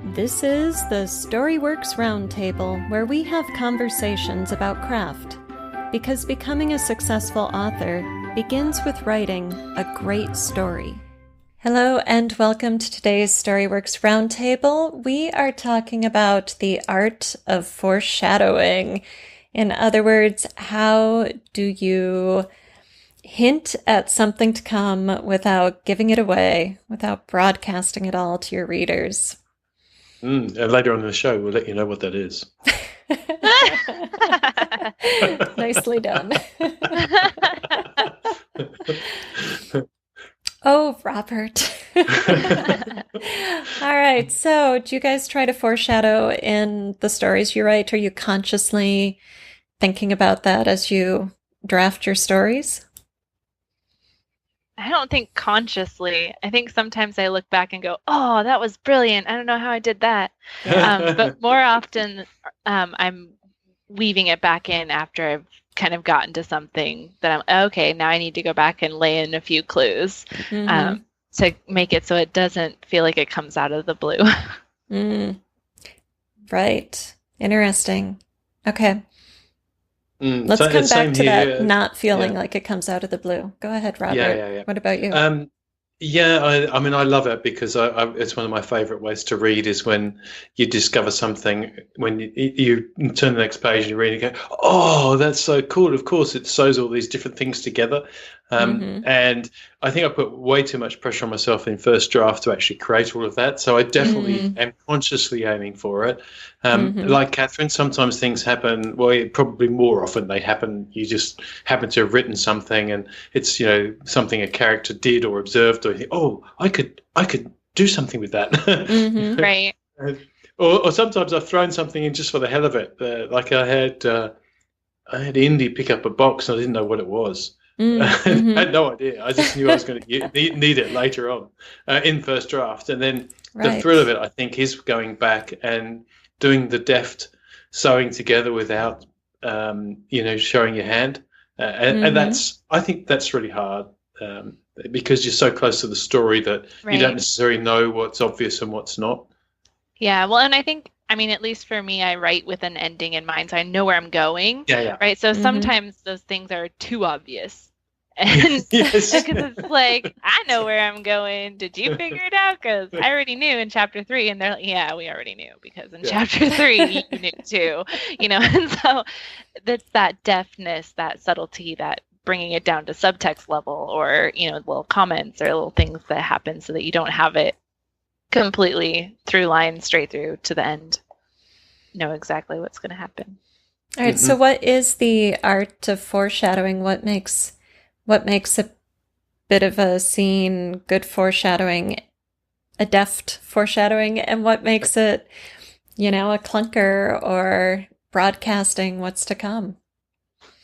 This is the Storyworks Roundtable, where we have conversations about craft. Because becoming a successful author begins with writing a great story. Hello and welcome to today's Storyworks Roundtable. We are talking about the art of foreshadowing. In other words, how do you hint at something to come without giving it away, without broadcasting it all to your readers? And later on in the show, we'll let you know what that is. Nicely done. Oh, Robert. All right. So do you guys try to foreshadow in the stories you write? Are you consciously thinking about that as you draft your stories? I don't think consciously. I think sometimes I look back and go, oh, that was brilliant. I don't know how I did that. But more often, I'm weaving it back in after I've kind of gotten to something that I'm, okay, now I need to go back and lay in a few clues to make it so it doesn't feel like it comes out of the blue. Right. Interesting. Okay. Let's come back to that not feeling like it comes out of the blue. Go ahead, Robert. Yeah. What about you? I mean, I love it because it's one of my favorite ways to read is when you discover something, when you turn the next page and you read and go, oh, that's so cool. Of course, it sews all these different things together. And I think I put way too much pressure on myself in first draft to actually create all of that. So I definitely am consciously aiming for it. Like Catherine, sometimes things happen. Well, probably more often they happen. You just happen to have written something, and it's something a character did or observed, or you think, oh, I could do something with that. Right. Or sometimes I've thrown something in just for the hell of it. Like I had Indy pick up a box and I didn't know what it was. I had no idea. I just knew I was going to need it later on in first draft. And then the thrill of it, I think, is going back and doing the deft sewing together without, showing your hand. And I think that's really hard because you're so close to the story that you don't necessarily know what's obvious and what's not. Yeah, well, and I think, at least for me, I write with an ending in mind, so I know where I'm going. Yeah. Right, so sometimes those things are too obvious. And because it's like, I know where I'm going. Did you figure it out? Because I already knew in chapter 3. And they're like, yeah, we already knew because in chapter 3, you knew too. And so that's that deftness, that subtlety, that bringing it down to subtext level or, little comments or little things that happen so that you don't have it completely through line straight through to the end. Know exactly what's going to happen. All right. So what is the art of foreshadowing? What makes a bit of a scene good foreshadowing, a deft foreshadowing, and what makes it, a clunker or broadcasting what's to come?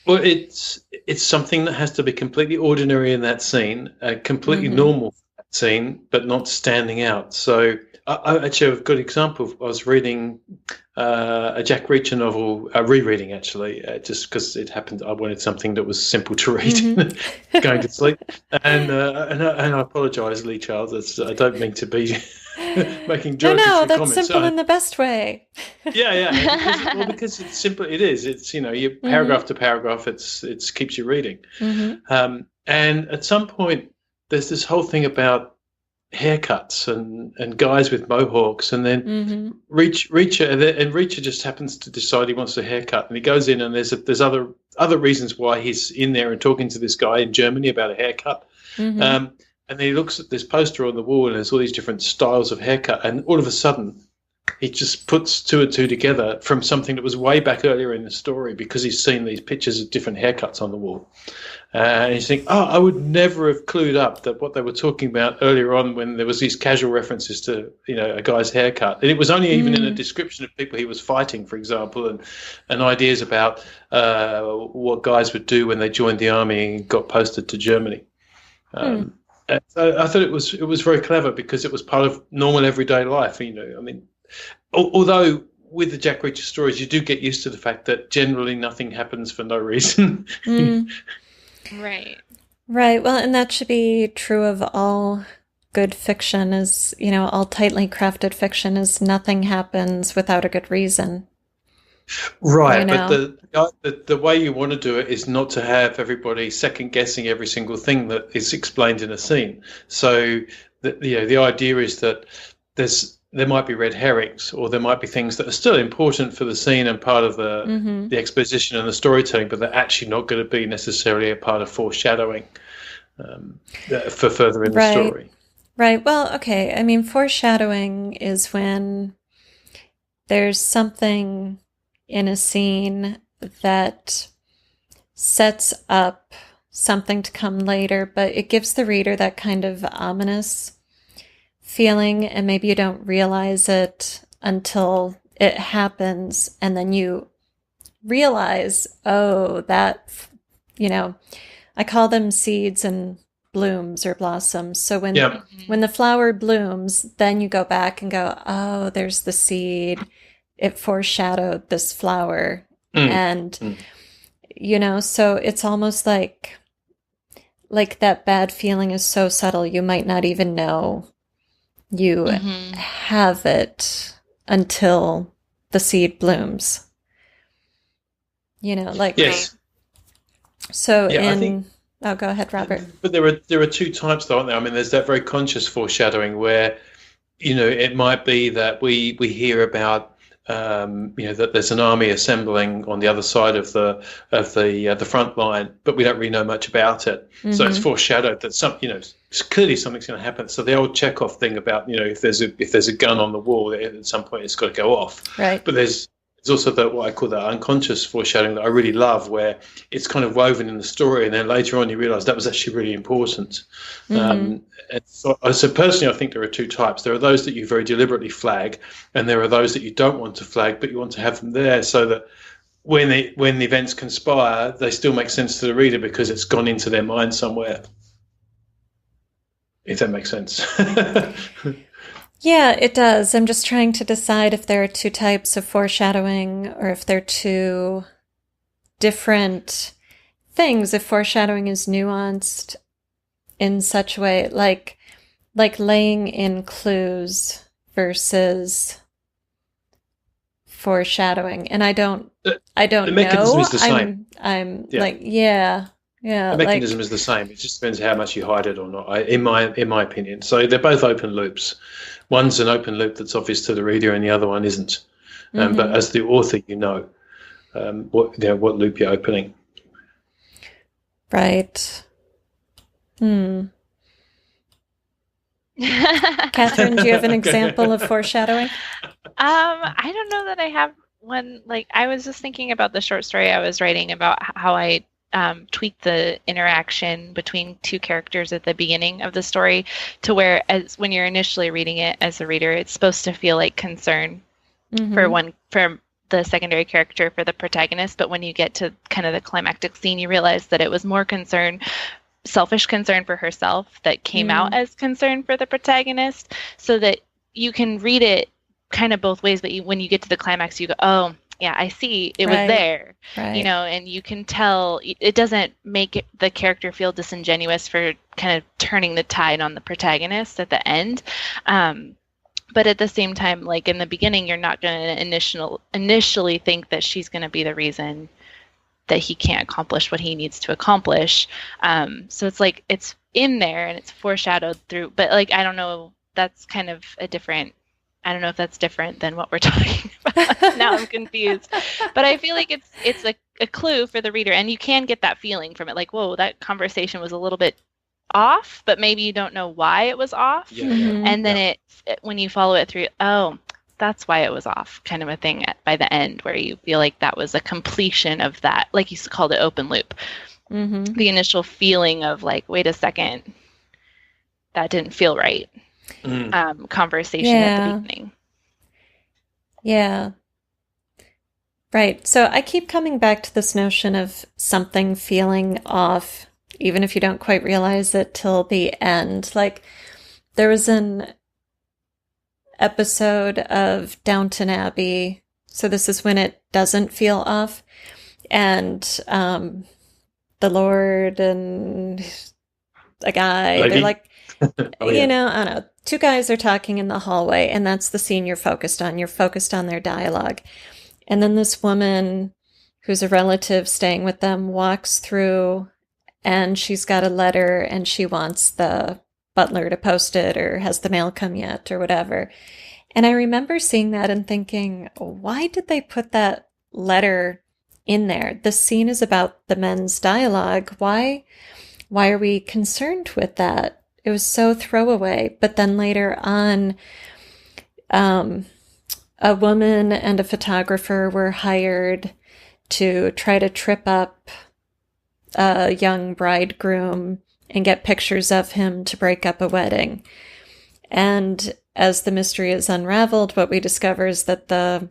Well, it's something that has to be completely ordinary in that scene, completely normal for that scene, but not standing out. So I actually have a good example. I was reading a Jack Reacher novel, rereading actually, just because it happened. I wanted something that was simple to read, going to sleep. And I apologise, Lee Charles. I don't mean to be making derogatory comments. No, that's simple in the best way. Yeah. Because it's simple. It is. It's you paragraph to paragraph. It keeps you reading. And at some point, there's this whole thing about haircuts and guys with mohawks, and then Reacher just happens to decide he wants a haircut, and he goes in, and there's other reasons why he's in there and talking to this guy in Germany about a haircut. And then he looks at this poster on the wall, and there's all these different styles of haircut, and all of a sudden he just puts two and two together from something that was way back earlier in the story because he's seen these pictures of different haircuts on the wall. And you think, oh, I would never have clued up that what they were talking about earlier on when there was these casual references to, a guy's haircut. And it was only even in a description of people he was fighting, for example, and ideas about what guys would do when they joined the army and got posted to Germany. So I thought it was very clever because it was part of normal everyday life. Although with the Jack Reacher stories, you do get used to the fact that generally nothing happens for no reason. Right. Well, and that should be true of all good fiction is, all tightly crafted fiction is nothing happens without a good reason. Right, but the way you want to do it is not to have everybody second guessing every single thing that is explained in a scene. So the idea is that there might be red herrings, or there might be things that are still important for the scene and part of the exposition and the storytelling, but they're actually not going to be necessarily a part of foreshadowing for further in the story. Right. Well, okay. I mean, foreshadowing is when there's something in a scene that sets up something to come later, but it gives the reader that kind of ominous feeling, and maybe you don't realize it until it happens, and then you realize, oh, that, I call them seeds and blooms or blossoms. So when the flower blooms, then you go back and go, oh, there's the seed. It foreshadowed this flower. And, so it's almost like that bad feeling is so subtle, you might not even know you have it until the seed blooms. Yes. So go ahead, Robert. But there are two types, though, aren't there? I mean, there's that very conscious foreshadowing where, it might be that we hear about, that there's an army assembling on the other side of the front line, but we don't really know much about it. So it's foreshadowed that clearly something's going to happen. So the old Chekhov thing about, if there's a gun on the wall, at some point it's got to go off. Right. But there's also what I call the unconscious foreshadowing that I really love, where it's kind of woven in the story, and then later on you realise that was actually really important. So personally, I think there are two types. There are those that you very deliberately flag, and there are those that you don't want to flag, but you want to have them there so that when the events conspire, they still make sense to the reader because it's gone into their mind somewhere. If that makes sense. Yeah, it does. I'm just trying to decide if there are two types of foreshadowing or if they're two different things. If foreshadowing is nuanced in such a way, like laying in clues versus foreshadowing. And I don't the know. mechanism is the same. I'm yeah. The mechanism is the same. It just depends how much you hide it or not, in my opinion. So they're both open loops. One's an open loop that's obvious to the reader, and the other one isn't. But as the author, what loop you're opening. Right. Catherine, do you have an example of foreshadowing? I don't know that I have one. I was just thinking about the short story I was writing about how I tweak the interaction between two characters at the beginning of the story to where, as when you're initially reading it as a reader, it's supposed to feel like concern for the secondary character, for the protagonist, but when you get to kind of the climactic scene, you realize that it was more selfish concern for herself that came out as concern for the protagonist, so that you can read it kind of both ways, but when you get to the climax, you go, oh, yeah, I see. It was there, and you can tell it doesn't make the character feel disingenuous for kind of turning the tide on the protagonist at the end. But at the same time, in the beginning, you're not going to initially think that she's going to be the reason that he can't accomplish what he needs to accomplish. So it's it's in there and it's foreshadowed through, but I don't know, that's kind of I don't know if that's different than what we're talking about. Now I'm confused. But I feel like it's a clue for the reader, and you can get that feeling from it, whoa, that conversation was a little bit off, but maybe you don't know why it was off. And then it when you follow it through, oh, that's why it was off, kind of a thing by the end, where you feel like that was a completion of that, like you called it, open loop. The initial feeling of wait a second, that didn't feel right. Conversation at the beginning. Yeah. Right. So I keep coming back to this notion of something feeling off, even if you don't quite realize it till the end. There was an episode of Downton Abbey, so this is when it doesn't feel off, and the Lord and a guy, Lady. they're Oh, yeah. You know, I don't know. Two guys are talking in the hallway, and that's the scene you're focused on. You're focused on their dialogue. And then this woman who's a relative staying with them walks through, and she's got a letter, and she wants the butler to post it, or has the mail come yet, or whatever. And I remember seeing that and thinking, why did they put that letter in there? The scene is about the men's dialogue. Why are we concerned with that? It was so throwaway. But then later on, a woman and a photographer were hired to try to trip up a young bridegroom and get pictures of him to break up a wedding. And as the mystery is unraveled, what we discover is that the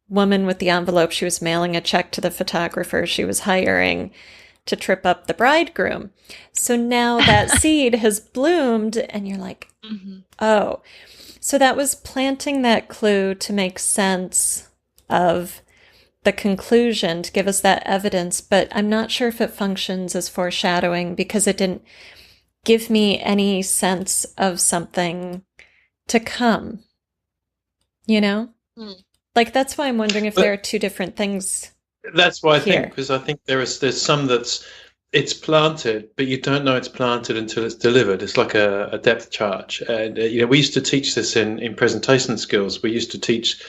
woman with the envelope, she was mailing a check to the photographer she was hiring to trip up the bridegroom. So now that seed has bloomed, and you're like, oh. So that was planting that clue to make sense of the conclusion, to give us that evidence, but I'm not sure if it functions as foreshadowing because it didn't give me any sense of something to come, you know? Like, that's why I'm wondering if there are two different things. That's why I think, because I think there's some it's planted, but you don't know it's planted until it's delivered. It's like a depth charge. And, we used to teach this in presentation skills. We used to teach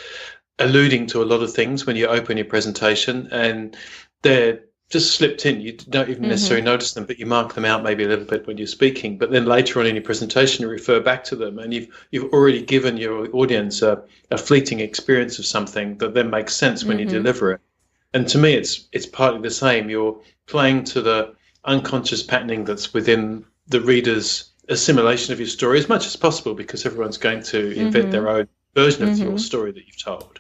alluding to a lot of things when you open your presentation, and they're just slipped in. You don't even necessarily notice them, but you mark them out maybe a little bit when you're speaking. But then later on in your presentation, you refer back to them, and you've already given your audience a fleeting experience of something that then makes sense when you deliver it. And to me, it's partly the same. You're playing to the unconscious patterning that's within the reader's assimilation of your story as much as possible, because everyone's going to invent their own version of your story that you've told.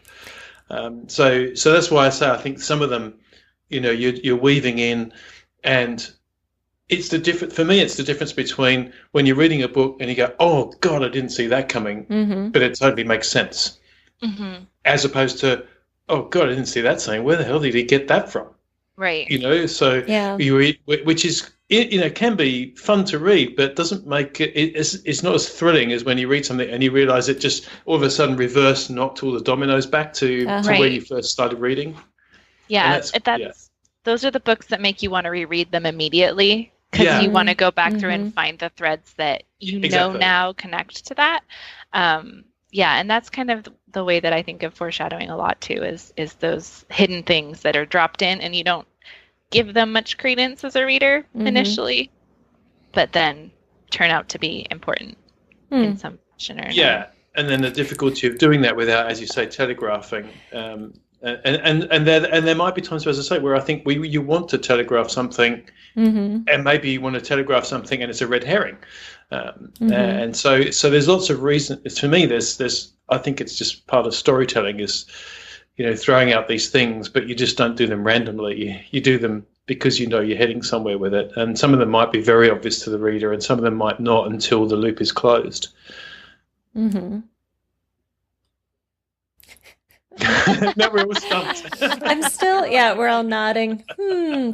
So that's why I say I think some of them, you're weaving in, and it's the different. For me, it's the difference between when you're reading a book and you go, "Oh God, I didn't see that coming," but it totally makes sense, as opposed to, "Oh God, I didn't see that saying. Where the hell did he get that from?" Right. So you read, which is can be fun to read, but doesn't make it's not as thrilling as when you read something and you realize it just all of a sudden reverse knocked all the dominoes back to where you first started reading. Yeah, those are the books that make you want to reread them immediately, because you want to go back through and find the threads that now connect to that. And that's kind of the way that I think of foreshadowing a lot too, is those hidden things that are dropped in and you don't give them much credence as a reader initially, but then turn out to be important in some fashion or another. Yeah, and then the difficulty of doing that without, as you say, telegraphing. And there might be times, as I say, where I think you want to telegraph something, and maybe you want to telegraph something and it's a red herring. And so there's lots of reasons. To me, there's I think it's just part of storytelling is, throwing out these things, but you just don't do them randomly. You do them because you're heading somewhere with it. And some of them might be very obvious to the reader, and some of them might not until the loop is closed. Now we're all stumped. I'm still, we're all nodding.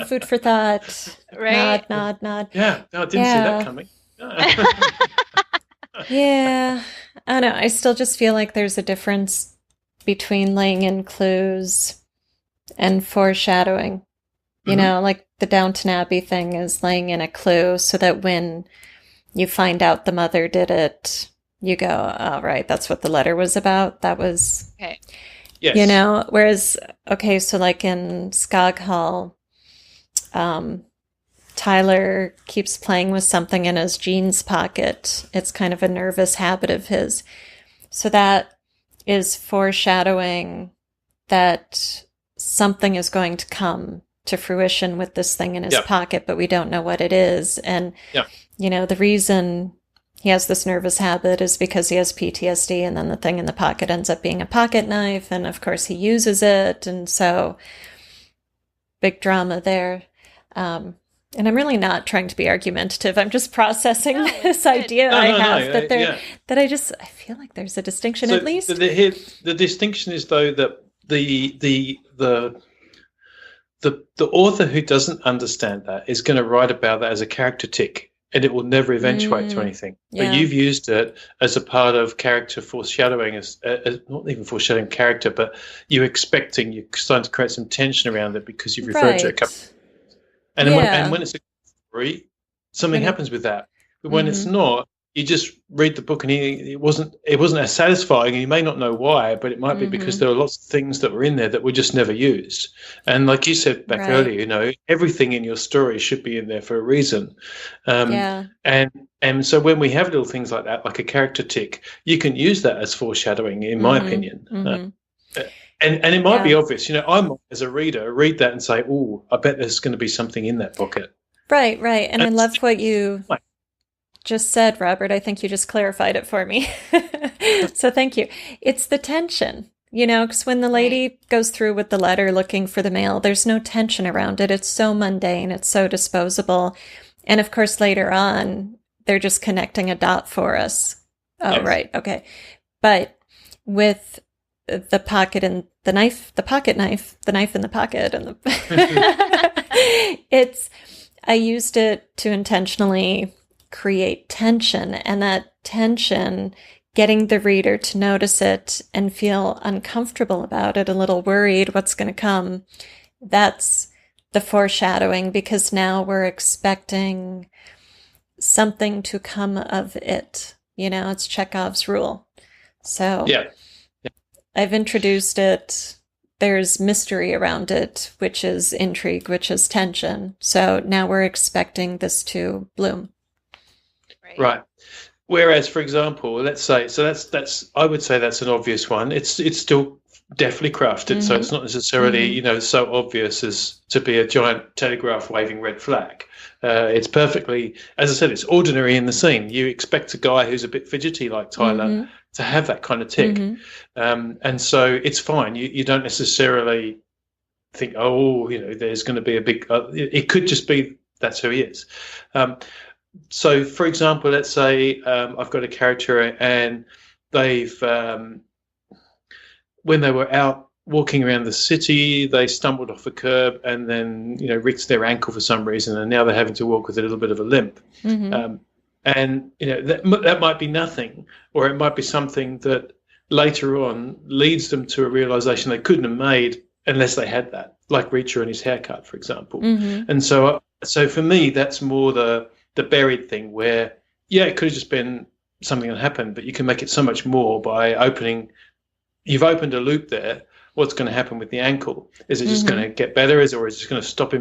Food for thought. Right. Nod. Yeah, no, I didn't see that coming. Yeah. I don't know. I still just feel like there's a difference between laying in clues and foreshadowing. Like the Downton Abbey thing is laying in a clue so that when you find out the mother did it, you go, oh, right, that's what the letter was about. That was... Okay. Yes. Whereas, so like in Skog Hall, Tyler keeps playing with something in his jeans pocket. It's kind of a nervous habit of his. So that is foreshadowing that something is going to come to fruition with this thing in his pocket, but we don't know what it is. And, the reason he has this nervous habit is because he has PTSD, and then the thing in the pocket ends up being a pocket knife. And of course he uses it. And so big drama there. And I'm really not trying to be argumentative. I'm just processing this idea that I feel like there's a distinction, so at least. The distinction is, though, that the author who doesn't understand that is going to write about that as a character tick. and it will never eventuate to anything. Yeah. But you've used it as a part of character foreshadowing, as not even foreshadowing character, but you're starting to create some tension around it because you've referred to it a couple. And when it's a story, something happens with that. But when it's not, you just read the book and it wasn't as satisfying, and you may not know why, but it might be because there are lots of things that were in there that were just never used. And like you said back earlier, you know, everything in your story should be in there for a reason. And so when we have little things like that, like a character tick, you can use that as foreshadowing, in my opinion. And it might be obvious. You know, I might, as a reader, read that and say, "Oh, I bet there's going to be something in that pocket." Right. And I love what you just said, Robert. I think you just clarified it for me. So thank you. It's the tension, you know, because when the lady goes through with the letter looking for the mail, there's no tension around it. It's so mundane. It's so disposable. And of course, later on, they're just connecting a dot for us. Oh, right. Okay. But with the pocket and the knife, the pocket knife, the knife in the pocket, and I used it to intentionally create tension, and that tension, getting the reader to notice it and feel uncomfortable about it, a little worried what's going to come. That's the foreshadowing, because now we're expecting something to come of it. You know, it's Chekhov's rule. So I've introduced it. There's mystery around it, which is intrigue, which is tension. So now we're expecting this to bloom. Right. Whereas, for example, let's say, so that's I would say that's an obvious one. It's still definitely crafted, so it's not necessarily you know, so obvious as to be a giant telegraph waving red flag. It's perfectly, as I said, it's ordinary in the scene. You expect a guy who's a bit fidgety like Tyler to have that kind of tick, and so it's fine. You don't necessarily think, oh, you know, there's going to be a big. It could just be that's who he is. So, for example, let's say I've got a character and they've, when they were out walking around the city, they stumbled off a curb and then, you know, ripped their ankle for some reason, and now they're having to walk with a little bit of a limp. And, you know, that might be nothing, or it might be something that later on leads them to a realization they couldn't have made unless they had that, like Reacher and his haircut, for example. And so for me, that's more the buried thing where, it could have just been something that happened, but you can make it so much more by you've opened a loop there. What's going to happen with the ankle? Is it just going to get better? Or is it just going to stop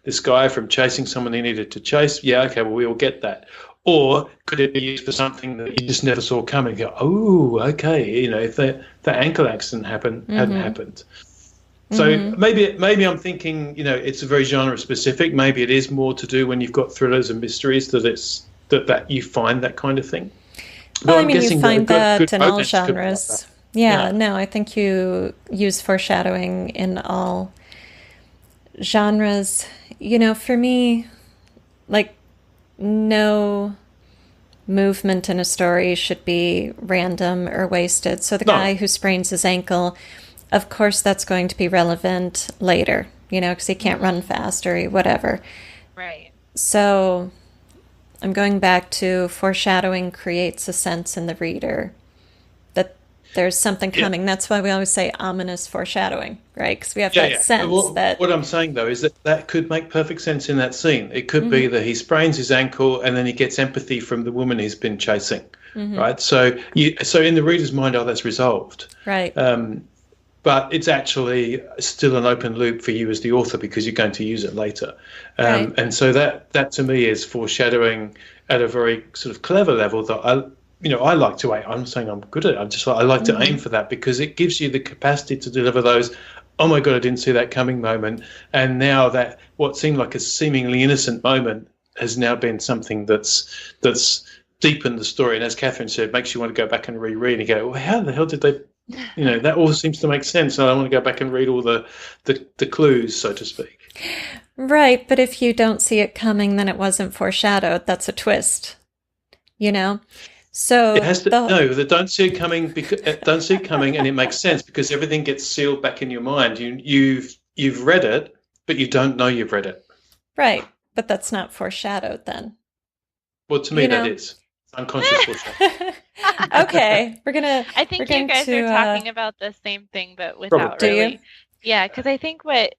this guy from chasing someone he needed to chase? Yeah, okay, well, we all get that. Or could it be used for something that you just never saw coming? You go, oh, okay, you know, if that ankle accident hadn't happened. So maybe I'm thinking, you know, it's a very genre specific. Maybe it is more to do when you've got thrillers and mysteries that you find that kind of thing. Well, I mean, you find that in all genres. No, I think you use foreshadowing in all genres. You know, for me, like, no movement in a story should be random or wasted. So the guy who sprains his ankle, of course, that's going to be relevant later, you know, because he can't run fast or whatever. Right. So I'm going back to foreshadowing creates a sense in the reader that there's something coming. That's why we always say ominous foreshadowing, right? Because we have that sense that... What I'm saying, though, is that could make perfect sense in that scene. It could be that he sprains his ankle and then he gets empathy from the woman he's been chasing, right? So in the reader's mind, that's resolved. Right. But it's actually still an open loop for you as the author because you're going to use it later. And so that to me is foreshadowing at a very sort of clever level that I like to aim. I'm saying I'm good at it. I like to aim for that because it gives you the capacity to deliver those, oh my God, I didn't see that coming moment. And now that what seemed like a seemingly innocent moment has now been something that's deepened the story. And as Catherine said, makes you want to go back and reread and go, well, how the hell did they... You know, that all seems to make sense. And I want to go back and read all the clues, so to speak. Right, but if you don't see it coming, then it wasn't foreshadowed. That's a twist, you know? So it has to don't see it coming, don't see it coming, and it makes sense because everything gets sealed back in your mind. You've read it, but you don't know you've read it. Right, but that's not foreshadowed then. Well, to me, that is unconscious foreshadowing. Okay, I think you guys are talking about the same thing, but without really. Yeah, because I think what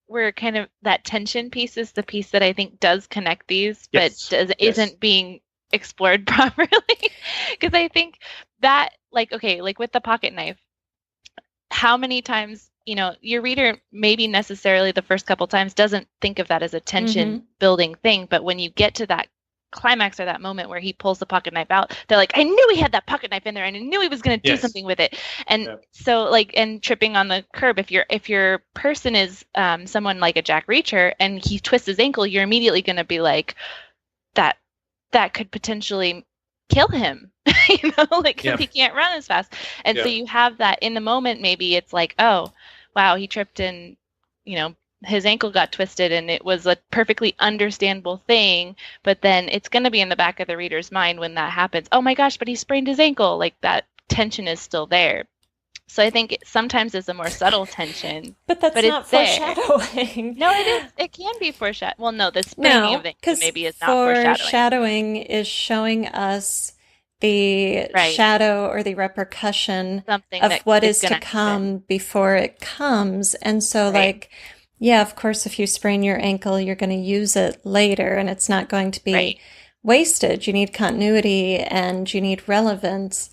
we're kind of, that tension piece is the piece that I think does connect these, but isn't being explored properly. Because I think that, like with the pocket knife, how many times, your reader maybe necessarily the first couple times doesn't think of that as a tension building thing, but when you get to that climax or that moment where he pulls the pocket knife out, they're like, I knew he had that pocket knife in there and I knew he was going to do something with it. And so and tripping on the curb, if your person is someone like a Jack Reacher and he twists his ankle, you're immediately going to be like, that could potentially kill him, because he can't run as fast. And so you have that in the moment. Maybe it's like, oh wow, he tripped and his ankle got twisted, and it was a perfectly understandable thing, but then it's going to be in the back of the reader's mind when that happens, oh my gosh, but he sprained his ankle. Like, that tension is still there. So I think sometimes it's a more subtle tension. But that's not foreshadowing. No, it is. It can be foreshadowing. Well, no, the spraining of the ankle maybe is not foreshadowing. Foreshadowing is showing us the shadow or the repercussion of what is to come before it comes. And so of course, if you sprain your ankle, you're going to use it later and it's not going to be wasted. You need continuity and you need relevance.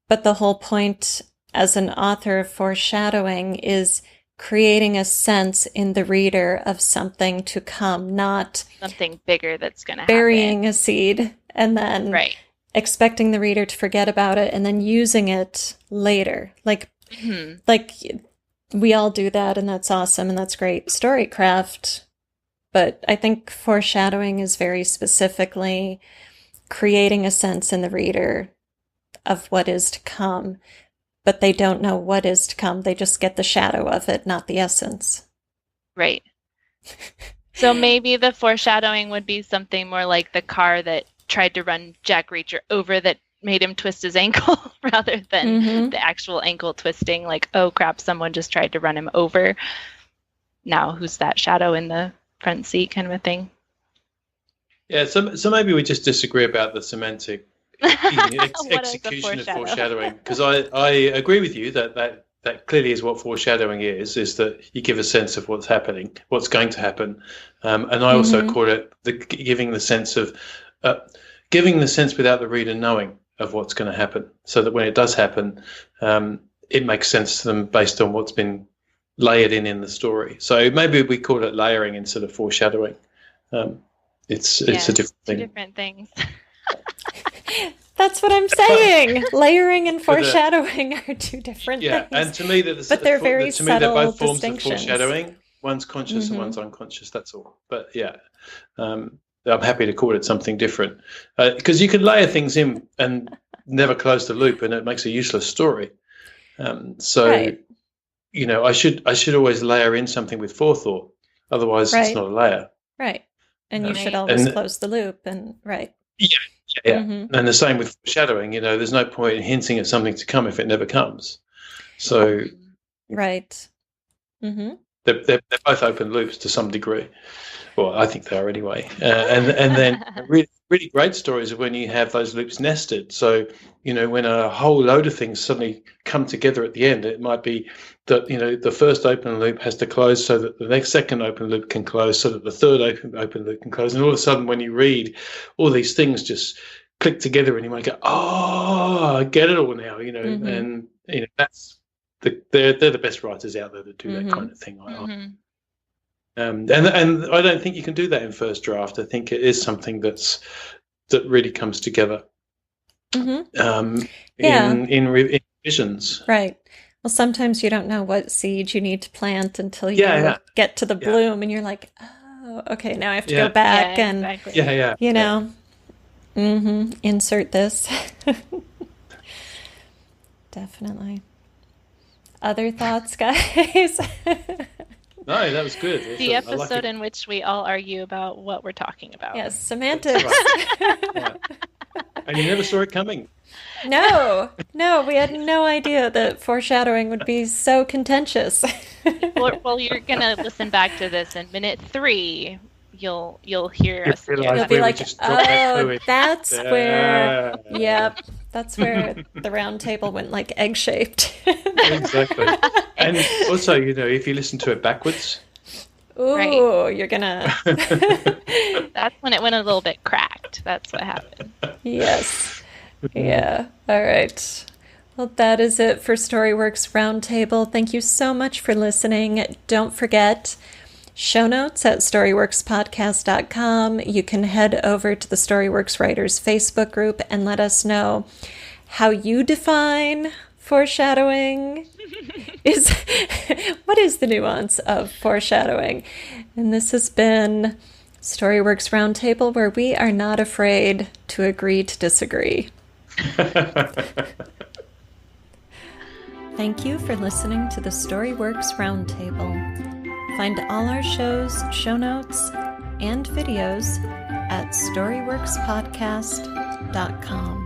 But the whole point as an author of foreshadowing is creating a sense in the reader of something to come, not something bigger that's going to happen. Burying a seed and then expecting the reader to forget about it and then using it later. Like we all do that, and that's awesome and that's great storycraft. But I think foreshadowing is very specifically creating a sense in the reader of what is to come. But they don't know what is to come. They just get the shadow of it, not the essence. Right. So maybe the foreshadowing would be something more like the car that tried to run Jack Reacher over that made him twist his ankle rather than the actual ankle twisting. Like, oh crap, someone just tried to run him over. Now who's that shadow in the front seat kind of a thing? Yeah, so maybe we just disagree about the semantic execution of foreshadowing, because I agree with you that clearly is what foreshadowing is that you give a sense of what's happening, what's going to happen, and I also call it giving the sense without the reader knowing of what's going to happen, so that when it does happen, it makes sense to them based on what's been layered in the story. So maybe we call it layering instead of foreshadowing. It's a different thing. Two different things. That's what I'm saying. Layering and foreshadowing are two different things. Yeah, and to me, they're very subtle they're both forms of distinctions. foreshadowing. One's conscious and one's unconscious. That's all. But I'm happy to call it something different, because you can layer things in and never close the loop, and it makes a useless story. I should always layer in something with forethought. Otherwise, it's not a layer. Right, and you should always close the loop. And Yeah. And the same with foreshadowing. There's no point in hinting at something to come if it never comes. So, they're both open loops to some degree. Well, I think they are anyway. And then really, really great stories are when you have those loops nested. So, when a whole load of things suddenly come together at the end, it might be that, the first open loop has to close so that the next second open loop can close, so that the third open loop can close. And all of a sudden, when you read, all these things just click together and you might go, oh, I get it all now, and, that's they're the best writers out there that do that kind of thing. And I don't think you can do that in first draft. I think it is something that really comes together in revisions. Right. Well, sometimes you don't know what seed you need to plant until you get to the bloom, and you're like, oh, okay, now I have to go back insert this. Definitely. Other thoughts, guys? No, that was good. The episode in which we all argue about what we're talking about. Yes, semantics. Right. And you never saw it coming. No, we had no idea that foreshadowing would be so contentious. Well, you're going to listen back to this in minute 3. you'll hear us. You'll be like, oh, that's where. Yep, that's where the round table went like egg-shaped. Exactly. And also, if you listen to it backwards. Ooh, right. You're gonna. That's when it went a little bit cracked. That's what happened. Yes. Yeah. All right. Well, that is it for Storyworks Roundtable. Thank you so much for listening. Don't forget, show notes at storyworkspodcast.com. You can head over to the Storyworks Writers Facebook group and let us know how you define foreshadowing. What is the nuance of foreshadowing? And this has been Storyworks Roundtable, where we are not afraid to agree to disagree. Thank you for listening to the Storyworks Roundtable. Find all our shows, show notes, and videos at storyworkspodcast.com.